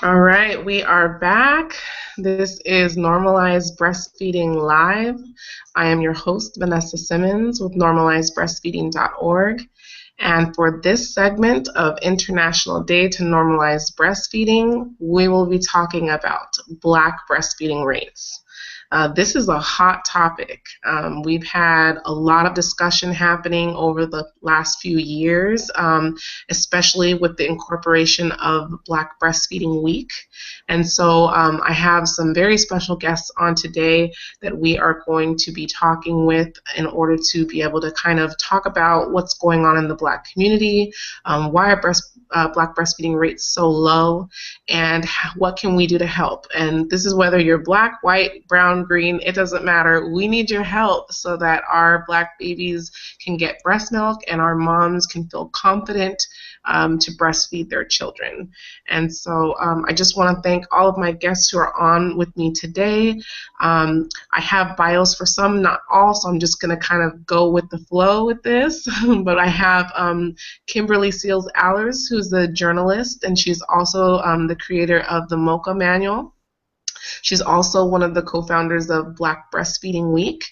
All right, we are back. This is Normalize Breastfeeding Live. I am your host, Vanessa Simmons with normalizebreastfeeding.org. And for this segment of International Day to Normalize Breastfeeding, we will be talking about Black breastfeeding rates. This is a hot topic. We've had a lot of discussion happening over the last few years, especially with the incorporation of Black Breastfeeding Week. And so I have some very special guests on today that we are going to be talking with in order to be able to kind of talk about what's going on in the Black community, why are Black breastfeeding rates so low, and what can we do to help. And this is whether you're Black, white, brown, green, it doesn't matter. We need your help so that our Black babies can get breast milk and our moms can feel confident to breastfeed their children. And so I just want to thank all of my guests who are on with me today. I have bios for some, not all, so I'm just going to kind of go with the flow with this. But I have Kimberley Seals-Allers, who's a journalist, and she's also the creator of the Mocha Manual. She's also one of the co-founders of Black Breastfeeding Week.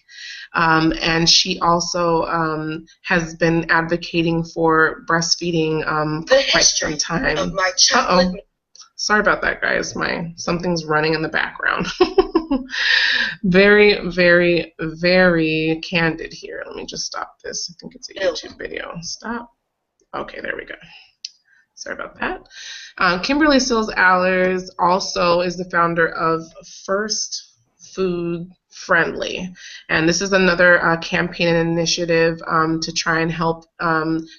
And she also has been advocating for breastfeeding for quite some time. Uh-oh. Sorry about that, guys. Something's running in the background. Very, very, very candid here. Let me just stop this. I think it's a YouTube video. Stop. Okay, there we go. Sorry about that. Kimberley Seals-Allers also is the founder of First Food Friendly, and this is another campaign and initiative to try and help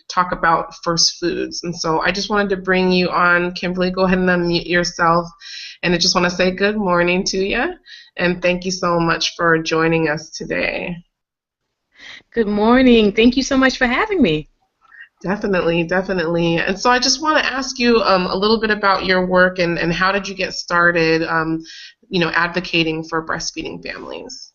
talk about first foods. And so I just wanted to bring you on. Kimberley, go ahead and unmute yourself, and I just want to say good morning to you, and thank you so much for joining us today. Good morning. Thank you so much for having me. Definitely, definitely. And so I just want to ask you a little bit about your work and how did you get started, advocating for breastfeeding families?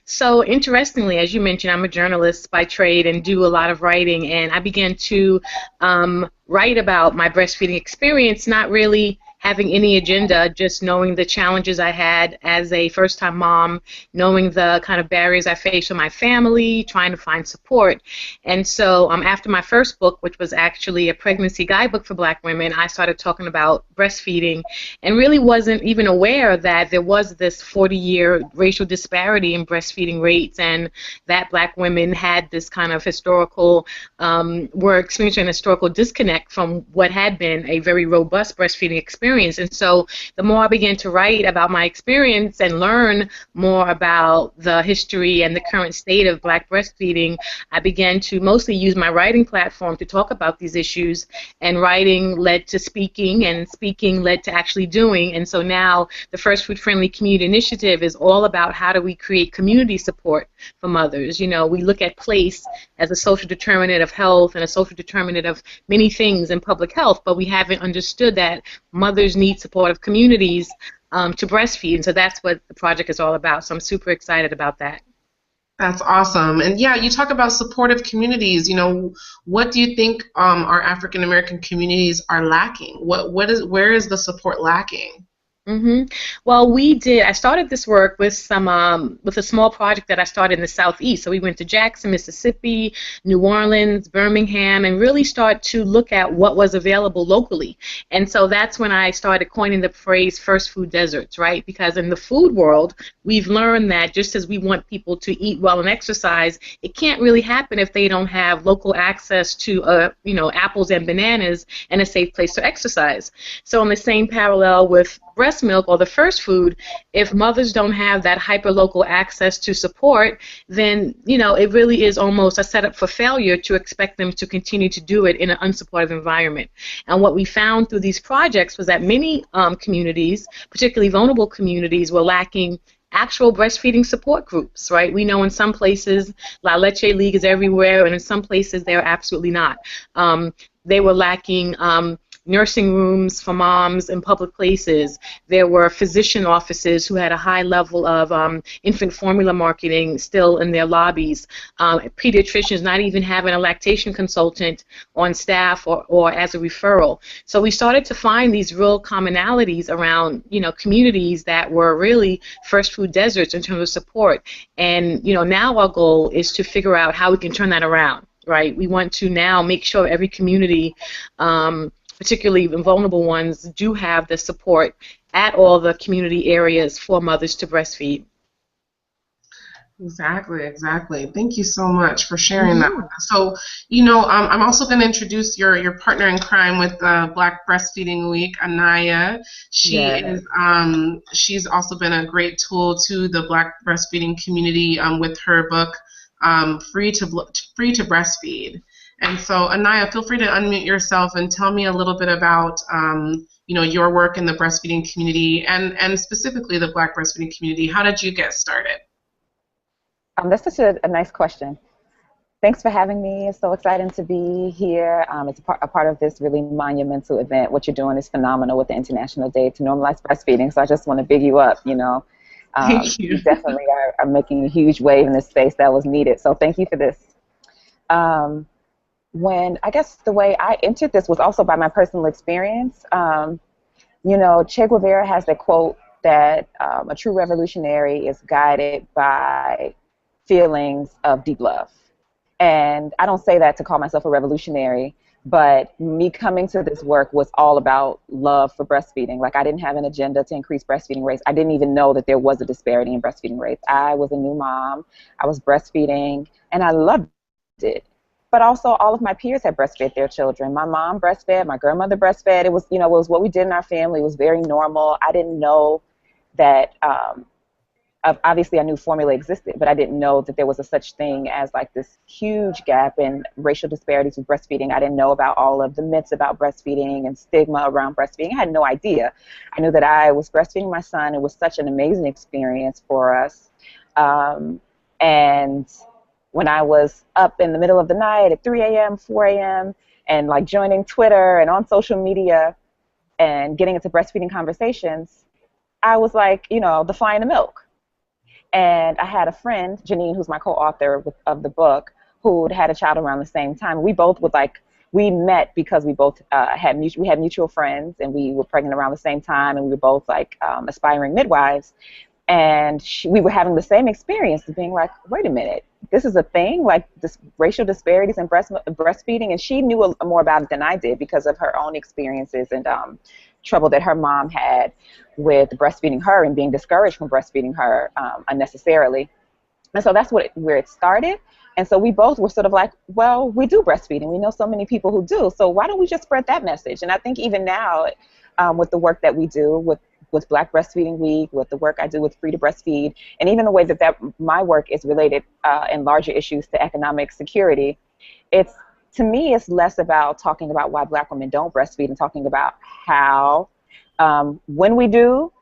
So interestingly, as you mentioned, I'm a journalist by trade and do a lot of writing, and I began to write about my breastfeeding experience, not really having any agenda, just knowing the challenges I had as a first-time mom, knowing the kind of barriers I faced with my family, trying to find support. And so after my first book, which was actually a pregnancy guidebook for Black women, I started talking about breastfeeding and really wasn't even aware that there was this 40-year racial disparity in breastfeeding rates and that Black women had this kind of historical, were experiencing a historical disconnect from what had been a very robust breastfeeding experience. And so the more I began to write about my experience and learn more about the history and the current state of Black breastfeeding, I began to mostly use my writing platform to talk about these issues, and writing led to speaking, and speaking led to actually doing. And so now the First Food Friendly Community Initiative is all about how do we create community support for mothers. You know, we look at place as a social determinant of health and a social determinant of many things in public health, but we haven't understood that mothers need supportive communities to breastfeed, and so that's what the project is all about. So I'm super excited about that. That's awesome. And yeah, you talk about supportive communities. What do you think our African American communities are lacking? Where is the support lacking? Well, I started this work with with a small project that I started in the Southeast. So we went to Jackson, Mississippi, New Orleans, Birmingham, and really start to look at what was available locally. And so that's when I started coining the phrase first food deserts, right? Because in the food world, we've learned that just as we want people to eat well and exercise, it can't really happen if they don't have local access to, apples and bananas and a safe place to exercise. So in the same parallel with breast milk or the first food, if mothers don't have that hyperlocal access to support, then it really is almost a setup for failure to expect them to continue to do it in an unsupportive environment. And what we found through these projects was that many communities, particularly vulnerable communities, were lacking actual breastfeeding support groups, right? We know in some places La Leche League is everywhere, and in some places they're absolutely not. They were lacking nursing rooms for moms in public places. There were physician offices who had a high level of infant formula marketing still in their lobbies. Pediatricians not even having a lactation consultant on staff or as a referral. So we started to find these real commonalities around, communities that were really first food deserts in terms of support. And, now our goal is to figure out how we can turn that around, right? We want to now make sure every community, particularly the vulnerable ones, do have the support at all the community areas for mothers to breastfeed. Exactly, exactly. Thank you so much for sharing that with us. So, I'm also going to introduce your partner in crime with Black Breastfeeding Week, Anayah. She's also been a great tool to the Black breastfeeding community with her book, Free to Breastfeed. And so, Anayah, feel free to unmute yourself and tell me a little bit about your work in the breastfeeding community and specifically the Black breastfeeding community. How did you get started? That's such a nice question. Thanks for having me. It's so exciting to be here. It's a part of this really monumental event. What you're doing is phenomenal with the International Day to Normalize Breastfeeding. So I just want to big you up, Thank you. You definitely are making a huge wave in this space that was needed. So thank you for this. I guess the way I entered this was also by my personal experience. Che Guevara has the quote that a true revolutionary is guided by feelings of deep love. And I don't say that to call myself a revolutionary, but me coming to this work was all about love for breastfeeding. Like, I didn't have an agenda to increase breastfeeding rates. I didn't even know that there was a disparity in breastfeeding rates. I was a new mom. I was breastfeeding, and I loved it. But also, all of my peers had breastfed their children. My mom breastfed. My grandmother breastfed. It was, it was what we did in our family. It was very normal. I didn't know that obviously I knew formula existed, but I didn't know that there was a such thing as like this huge gap in racial disparities with breastfeeding. I didn't know about all of the myths about breastfeeding and stigma around breastfeeding. I had no idea. I knew that I was breastfeeding my son. It was such an amazing experience for us. And when I was up in the middle of the night at 3 a.m., 4 a.m., and like joining Twitter and on social media and getting into breastfeeding conversations, I was like, the fly in the milk. And I had a friend, Janine, who's my co-author of the book, who had a child around the same time. We met because we both had mutual friends, and we were pregnant around the same time, and we were both aspiring midwives. And we were having the same experience of being like, wait a minute, this is a thing, like this racial disparities in breastfeeding. And she knew more about it than I did because of her own experiences and trouble that her mom had with breastfeeding her and being discouraged from breastfeeding her unnecessarily. And so that's where it started. And so we both were sort of like, well, we do breastfeeding. We know so many people who do. So why don't we just spread that message? And I think even now with the work that we do with Black Breastfeeding Week, with the work I do with Free to Breastfeed, and even the way that my work is related in larger issues to economic security, to me, it's less about talking about why Black women don't breastfeed and talking about how, when we do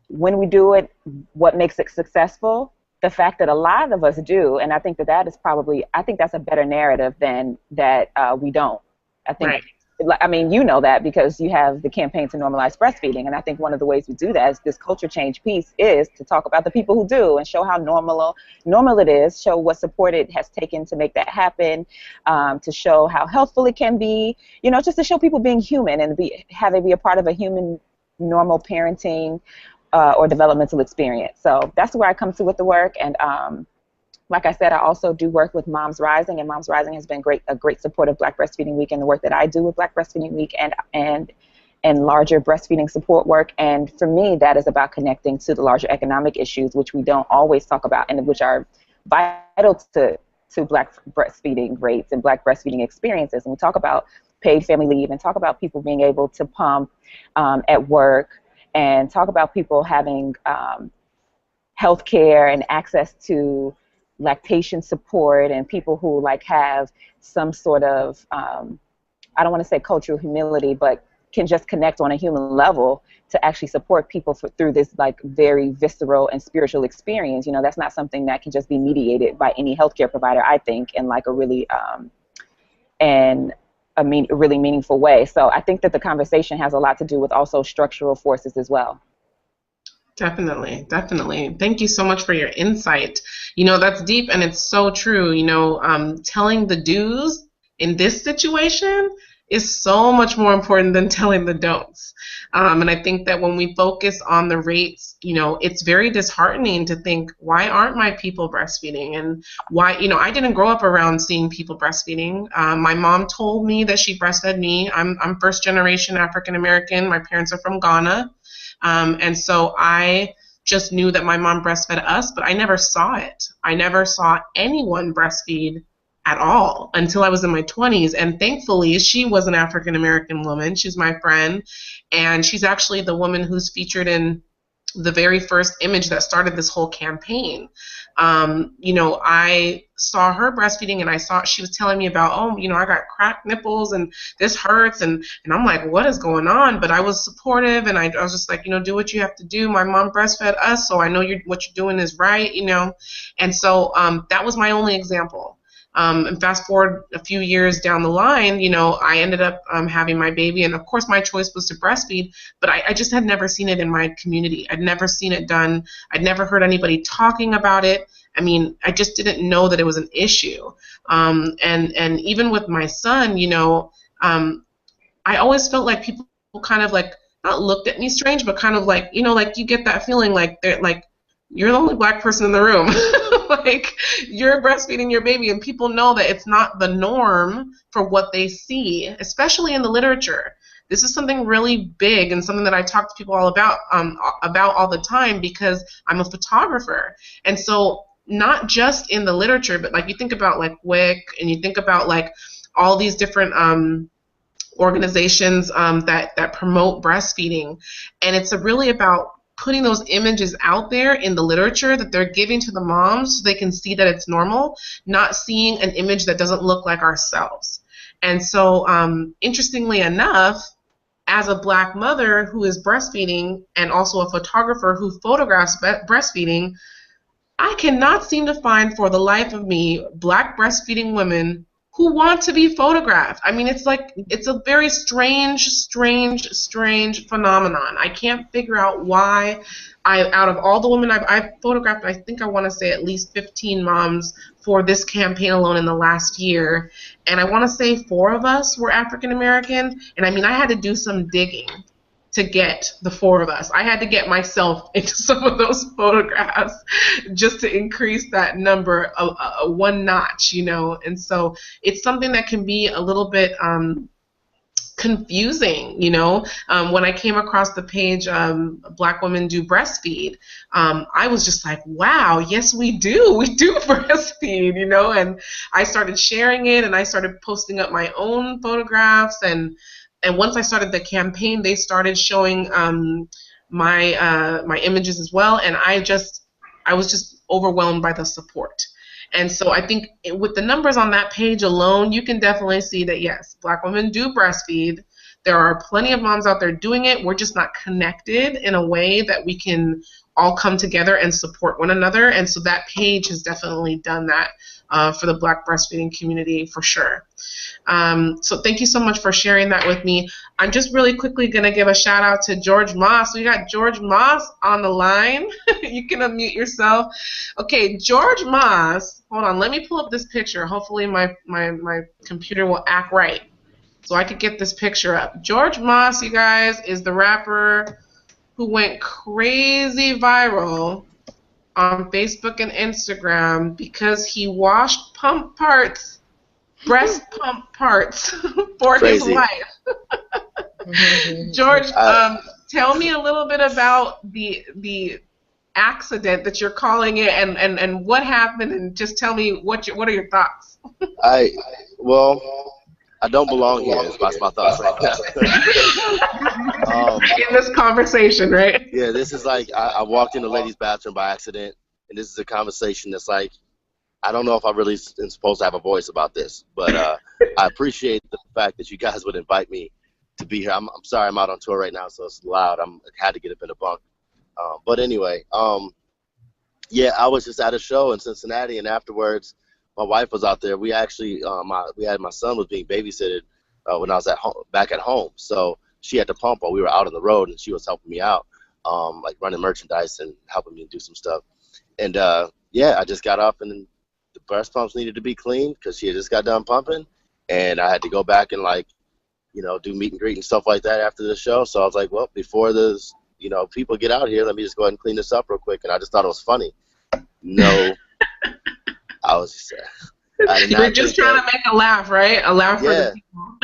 it, what makes it successful. The fact that a lot of us do, and I think that's a better narrative than that we don't. I think, right. I mean, you know that because you have the campaign to normalize breastfeeding, and I think one of the ways we do that is this culture change piece is to talk about the people who do and show how normal it is, show what support it has taken to make that happen, to show how helpful it can be, just to show people being human and have it be a part of a human normal parenting or developmental experience. So that's where I come to with the work. And like I said, I also do work with Moms Rising, and Moms Rising has been a great support of Black Breastfeeding Week and the work that I do with Black Breastfeeding Week and larger breastfeeding support work. And for me, that is about connecting to the larger economic issues, which we don't always talk about and which are vital to Black breastfeeding rates and Black breastfeeding experiences. And we talk about paid family leave and talk about people being able to pump at work and talk about people having health care and access to lactation support and people who have some sort of, I don't want to say cultural humility, but can just connect on a human level to actually support people through this very visceral and spiritual experience. That's not something that can just be mediated by any healthcare provider, I think, in a really and a really meaningful way. So I think that the conversation has a lot to do with also structural forces as well. Definitely, definitely. Thank you so much for your insight. You know, that's deep and it's so true. You know, telling the do's in this situation is so much more important than telling the don'ts. And I think that when we focus on the rates, you know, it's very disheartening to think, why aren't my people breastfeeding? And why, you know, I didn't grow up around seeing people breastfeeding. My mom told me that she breastfed me. I'm first generation African American. My parents are from Ghana. And so I just knew that my mom breastfed us, but I never saw it. I never saw anyone breastfeed at all until I was in my 20s. And thankfully, she was an African American woman. She's my friend. And she's actually the woman who's featured in the very first image that started this whole campaign. You know, I saw her breastfeeding and I saw she was telling me about, oh, you know, I got cracked nipples and this hurts. And I'm like, what is going on? But I was supportive and I was just like, you know, do what you have to do. My mom breastfed us, so I know what you're doing is right, you know. And so that was my only example. And fast forward a few years down the line, you know, I ended up having my baby. And of course, my choice was to breastfeed, but I just had never seen it in my community. I'd never seen it done. I'd never heard anybody talking about it. I mean, I just didn't know that it was an issue. And even with my son, you know, I always felt like people kind of like not looked at me strange, but kind of like, you know, like you get that feeling like they're like, you're the only black person in the room. Like, you're breastfeeding your baby, and people know that it's not the norm for what they see, especially in the literature. This is something really big and something that I talk to people all about all the time because I'm a photographer. And so not just in the literature, but like you think about like WIC and you think about like all these different organizations that promote breastfeeding. And it's really about putting those images out there in the literature that they're giving to the moms so they can see that it's normal, not seeing an image that doesn't look like ourselves. And so interestingly enough, as a black mother who is breastfeeding and also a photographer who photographs breastfeeding, I cannot seem to find for the life of me black breastfeeding women who want to be photographed. I mean, it's like, it's a very strange phenomenon. I can't figure out why out of all the women I've photographed, I think I want to say at least 15 moms for this campaign alone in the last year. And I want to say 4 of us were African American. And I mean, I had to do some digging to get the 4 of us. I had to get myself into some of those photographs just to increase that number one notch, you know. And so it's something that can be a little bit confusing, you know. When I came across the page, Black Women Do Breastfeed, I was just like, wow, yes, we do breastfeed, you know. And I started sharing it and I started posting up my own photographs, and once I started the campaign, they started showing my images as well, and I was just overwhelmed by the support. And so I think with the numbers on that page alone, you can definitely see that, yes, Black women do breastfeed. There are plenty of moms out there doing it. We're just not connected in a way that we can all come together and support one another. And so that page has definitely done that for the Black breastfeeding community for sure. So thank you so much for sharing that with me. I'm just really quickly going to give a shout out to George Moss. We got George Moss on the line. You can unmute yourself. Okay, George Moss, hold on, let me pull up this picture. Hopefully my computer will act right so I could get this picture up. George Moss, you guys, is the rapper who went crazy viral on Facebook and Instagram because he washed breast pump parts for his wife. George, tell me a little bit about the accident that you're calling it, and what happened, and just tell me what are your thoughts. I don't belong here. That's my thoughts right now. In this conversation, right? Yeah, this is like I walked in the ladies' bathroom by accident, and this is a conversation that's like, I don't know if I really am supposed to have a voice about this, but I appreciate the fact that you guys would invite me to be here. I'm sorry I'm out on tour right now, so it's loud. I had to get up in a bunk. But anyway, yeah, I was just at a show in Cincinnati, and afterwards, my wife was out there. We actually, my son was being babysitted when I was back at home. So she had to pump while we were out on the road, and she was helping me out, like running merchandise and helping me do some stuff. And yeah, I just got up, and the breast pumps needed to be cleaned because she had just got done pumping, and I had to go back and like, do meet and greet and stuff like that after the show. So I was like, well, before this, people get out here, let me just go ahead and clean this up real quick. And I just thought it was funny. No, I was just, I did you not were just think trying that, to make a laugh, right? A laugh for yeah, the people.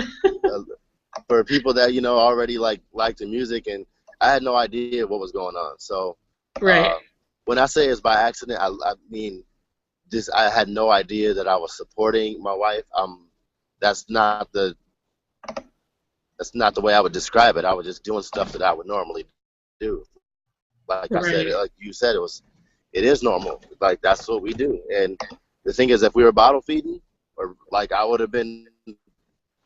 for people that, already like the music, and I had no idea what was going on. So Right. when I say it's by accident, I mean, I had no idea that I was supporting my wife. That's not the way I would describe it. I was just doing stuff that I would normally do. Like I said, Right. like you said, it is normal. Like that's what we do. And the thing is, if we were bottle feeding, or like I would have been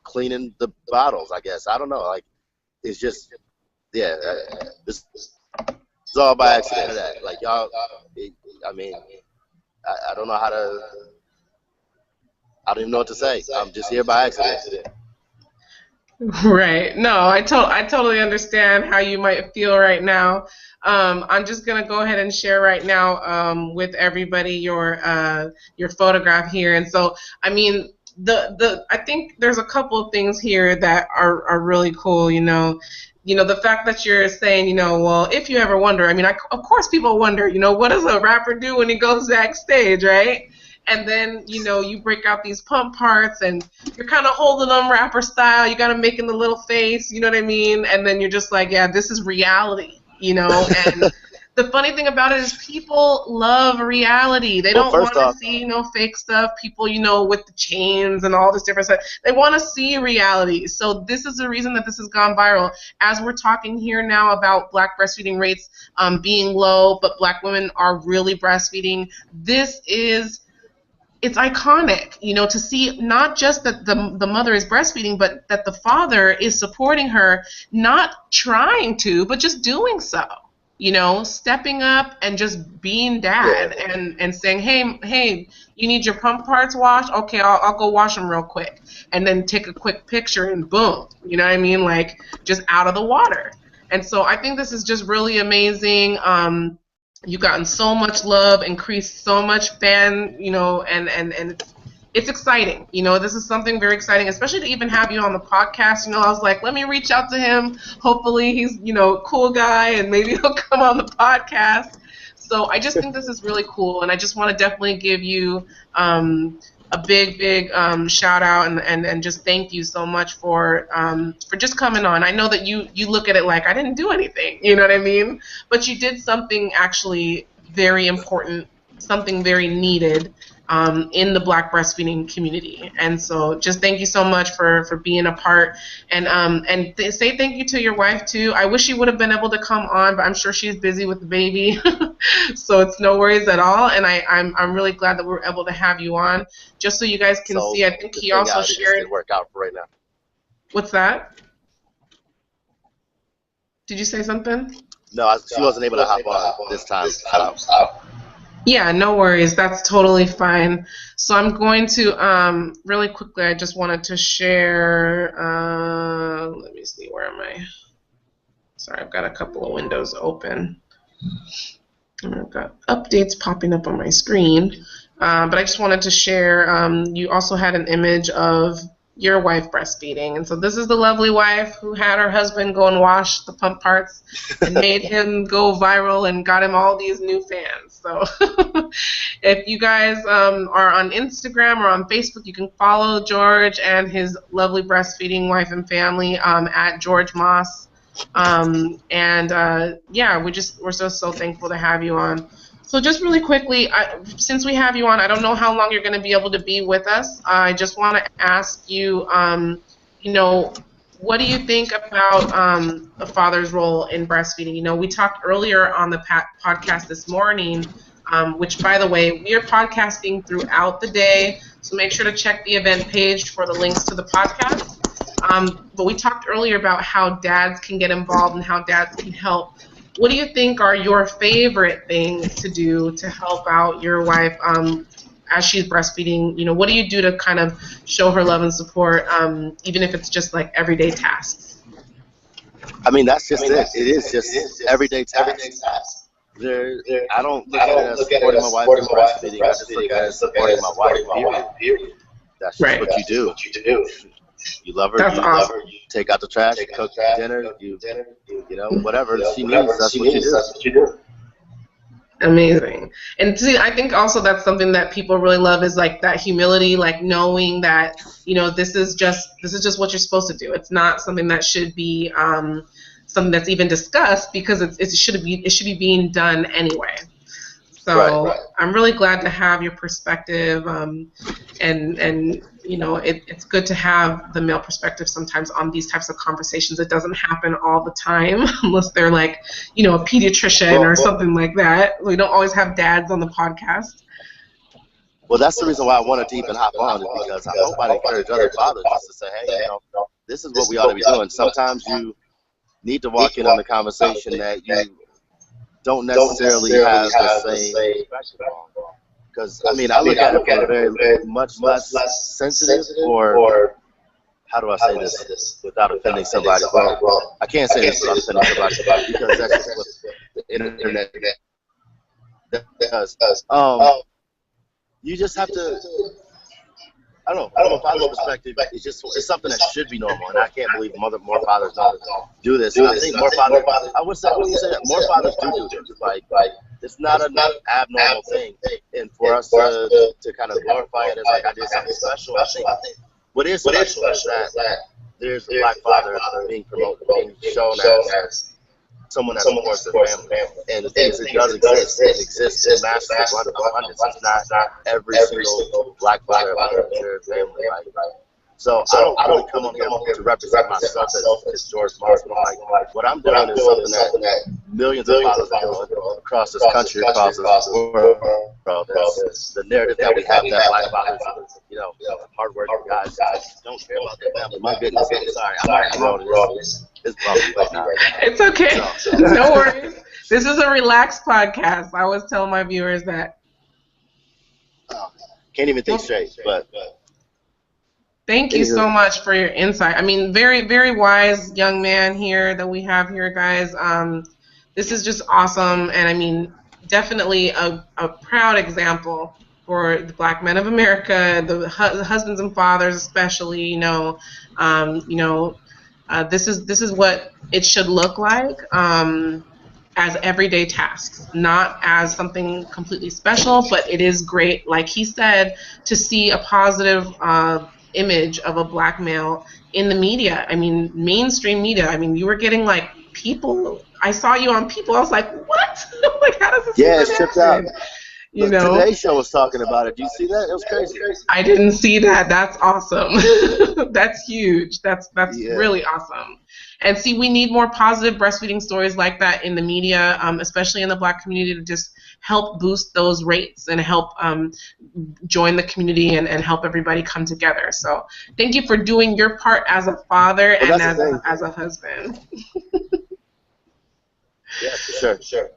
cleaning the bottles, I guess. I don't know. Like it's just, yeah, this is all by accident. Like y'all, I mean, I don't know how to. I don't even know what to say. I'm just here by accident. Right. No, I totally understand how you might feel right now. I'm just gonna go ahead and share right now with everybody your photograph here. And so, I mean, I think there's a couple of things here that are really cool. The fact that you're saying, well, if you ever wonder, I mean, of course people wonder, what does a rapper do when he goes backstage, right? And then, you break out these pump parts and you're kind of holding them rapper style. You got to make in the little face, you know what I mean? And then you're just like, yeah, this is reality, And the funny thing about it is people love reality. They don't want to see no fake stuff. People, with the chains and all this different stuff. They want to see reality. So this is the reason that this has gone viral. As we're talking here now about Black breastfeeding rates being low, but Black women are really breastfeeding, it's iconic, to see not just that the mother is breastfeeding, but that the father is supporting her, not trying to, but just doing so, stepping up and just being dad, Yeah. and saying, hey, you need your pump parts washed? Okay, I'll go wash them real quick, and then take a quick picture and boom, you know what I mean? Like just out of the water. And so I think this is just really amazing. You've gotten so much love, increased so much fan, and it's exciting. This is something very exciting, especially to even have you on the podcast. I was like, let me reach out to him. Hopefully he's, a cool guy, and maybe he'll come on the podcast. So I just think this is really cool, and I just want to definitely give you a big shout out and just thank you so much for just coming on. I know that you look at it like I didn't do anything, you know what I mean? But you did something actually very important, something very needed in the Black breastfeeding community. And so just thank you so much for being a part, and say thank you to your wife too. I wish she would have been able to come on, but I'm sure she's busy with the baby. So it's no worries at all, and I'm really glad that we were able to have you on. Just so you guys can see, I think he also shared. It didn't work out for right now. What's that? Did you say something? No, she wasn't able to hop on this time. Yeah, no worries. That's totally fine. So I'm going to, really quickly, I just wanted to share, let me see, where am I? Sorry, I've got a couple of windows open. And I've got updates popping up on my screen. But I just wanted to share, you also had an image of your wife breastfeeding. And so this is the lovely wife who had her husband go and wash the pump parts and made him go viral and got him all these new fans. So if you guys are on Instagram or on Facebook, you can follow George and his lovely breastfeeding wife and family at George Moss. Yeah, we're so thankful to have you on. So just really quickly, since we have you on, I don't know how long you're going to be able to be with us. I just want to ask you, what do you think about the father's role in breastfeeding? We talked earlier on the podcast this morning, which, by the way, we are podcasting throughout the day, so make sure to check the event page for the links to the podcast. But we talked earlier about how dads can get involved and how dads can help. What do you think are your favorite things to do to help out your wife as she's breastfeeding, what do you do to kind of show her love and support, even if it's just like everyday tasks? I mean, that's just it. It is just everyday tasks. I don't look at it as supporting my wife in breastfeeding. I just look at it as supporting my wife, period. That's just what you do. You love her, That's awesome. You take out the trash, you cook dinner, whatever she needs, that's what you do. Amazing. And see, I think also that's something that people really love is like that humility, like knowing that, this is just what you're supposed to do. It's not something that should be something that's even discussed, because it should be being done anyway. So right. I'm really glad to have your perspective, and it's good to have the male perspective sometimes on these types of conversations. It doesn't happen all the time unless they're like, a pediatrician or something like that. We don't always have dads on the podcast. Well, that's the reason why I wanted to even hop on, is because I hope I encourage other fathers just to say, hey, this is what we ought to be doing. Sometimes you need to walk in on the conversation that you don't necessarily have the same perspective on. Because, I look at it from a very much less sensitive, or how do I say this without offending somebody? Well, I can't say this without offending somebody, because that's just what the internet does. You just have to, I don't know, from a father's perspective, it's something that should be normal, and I can't believe more fathers don't do this. And I think more fathers, I wouldn't say that, more fathers do this. Like, it's not an abnormal thing, and for us to kind of glorify it as like I did something special, I think what is special is that there's a black father being promoted, being shown as someone that supports their family. And the thing is, it does exist. It exists in massive abundance. It's not every single black father of their family. So I don't really come on here to represent myself as George Martin. What I'm doing is something that millions of fathers are doing across this country, across this world. The narrative that we have, that black fathers, hardworking guys don't care about their family. My goodness, I'm sorry. I'm not even rolling this. It's bumpy right now. It's okay. No worries. This is a relaxed podcast. I always tell my viewers that. Can't even think straight, but. Thank you so much for your insight. Very, very wise young man here that we have here, guys. This is just awesome, and definitely a proud example for the black men of America, the husbands and fathers especially. This is what it should look like as everyday tasks, not as something completely special, but it is great, like he said, to see a positive image of a black male in the media. Mainstream media. You were getting like People. I saw you on People. I was like, what? Like, how does this it's shipped out. The Today Show was talking about it. Do you see that? It was crazy. I didn't see that. That's awesome. That's huge. That's really awesome. And see, we need more positive breastfeeding stories like that in the media, especially in the black community, to just help boost those rates and help join the community and help everybody come together. So thank you for doing your part as a father and as a husband. Yeah, for sure.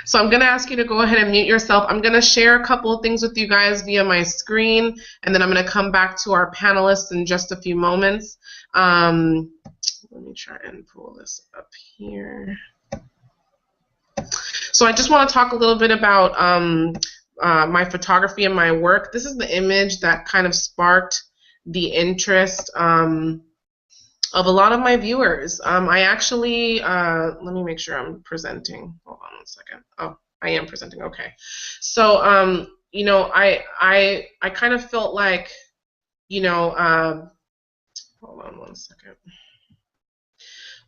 So I'm going to ask you to go ahead and mute yourself. I'm going to share a couple of things with you guys via my screen, and then I'm going to come back to our panelists in just a few moments. Let me try and pull this up here. So I just want to talk a little bit about my photography and my work. This is the image that kind of sparked the interest of a lot of my viewers. I actually, let me make sure I'm presenting. Hold on one second. Oh, I am presenting. Okay. So, I kind of felt like, hold on one second.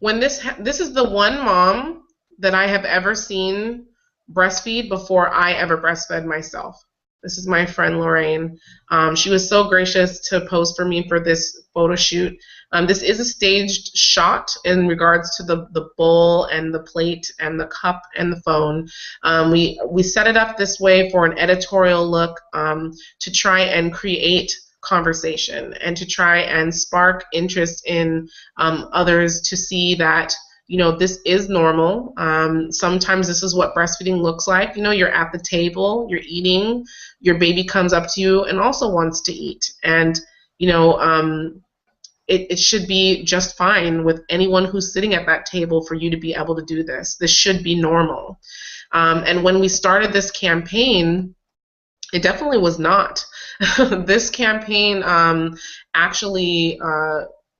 When this is the one mom that I have ever seen breastfeed before I ever breastfed myself. This is my friend Lorraine. She was so gracious to pose for me for this photo shoot. This is a staged shot in regards to the bowl and the plate and the cup and the phone. We set it up this way for an editorial look to try and create conversation and to try and spark interest in others to see that this is normal. Sometimes this is what breastfeeding looks like. You're at the table, you're eating, your baby comes up to you and also wants to eat. And, it should be just fine with anyone who's sitting at that table for you to be able to do this. This should be normal. And when we started this campaign, it definitely was not. This campaign actually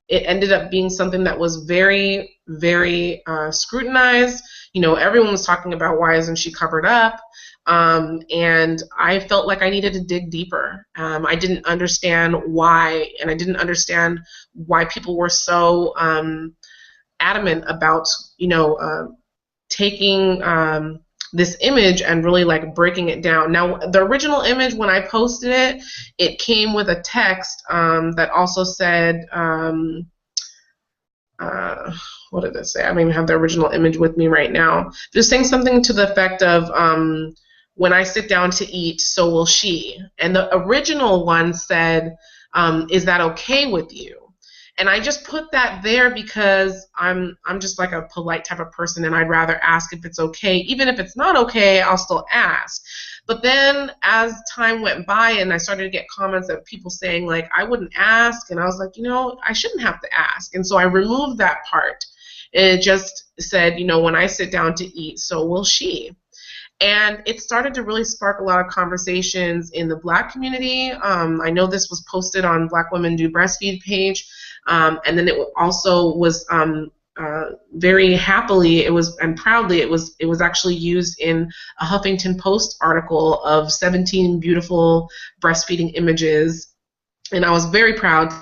it ended up being something that was very, very scrutinized. Everyone was talking about why isn't she covered up, and I felt like I needed to dig deeper. I didn't understand why, and I didn't understand why people were so adamant about taking this image and really like breaking it down. Now, the original image, when I posted it, it came with a text that also said, what did it say? I don't even have the original image with me right now. Just saying something to the effect of, when I sit down to eat, so will she. And the original one said, is that okay with you? And I just put that there because I'm just like a polite type of person, and I'd rather ask if it's okay. Even if it's not okay, I'll still ask. But then as time went by and I started to get comments of people saying like, I wouldn't ask, and I was like, I shouldn't have to ask. And so I removed that part. And it just said, when I sit down to eat, so will she. And it started to really spark a lot of conversations in the Black community. I know this was posted on Black Women Do Breastfeed page. And then it also was very happily, and proudly, it was actually used in a Huffington Post article of 17 beautiful breastfeeding images. And I was very proud